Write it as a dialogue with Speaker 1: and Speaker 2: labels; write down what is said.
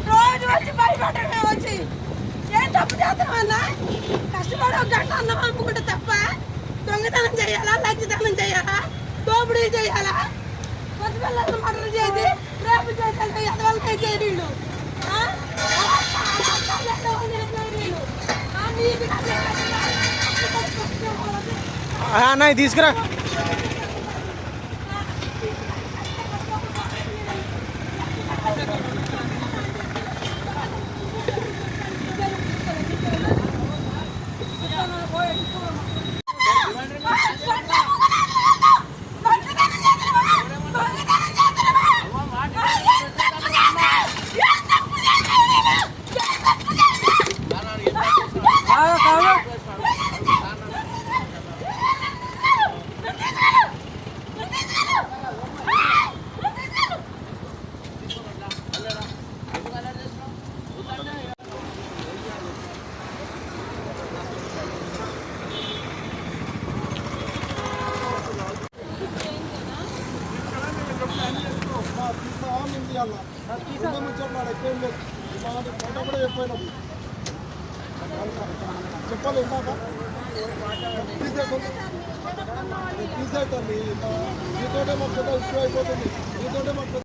Speaker 1: రోజు వచ్చి భయపడమే వచ్చి ఏం తప్పు చేస్తామన్నా కష్టపడి ఒక గంట అన్నం అమ్ముకుంటే తప్ప దొంగతనం చేయాలా లజ్జతనం చేయాలా దోపిడీ చేయాలా కొత్త పిల్లలను మర్డర్ చేసి రేపు చేయాలి ఎదవాళ్ళకే చేయరు
Speaker 2: అన్నయ్య తీసుకురా.
Speaker 3: చెప్పాలి తీసేద్దాం మీతోటే మాకు పెద్ద ఇష్యూ అయిపోతుంది. మీతోటే మాకు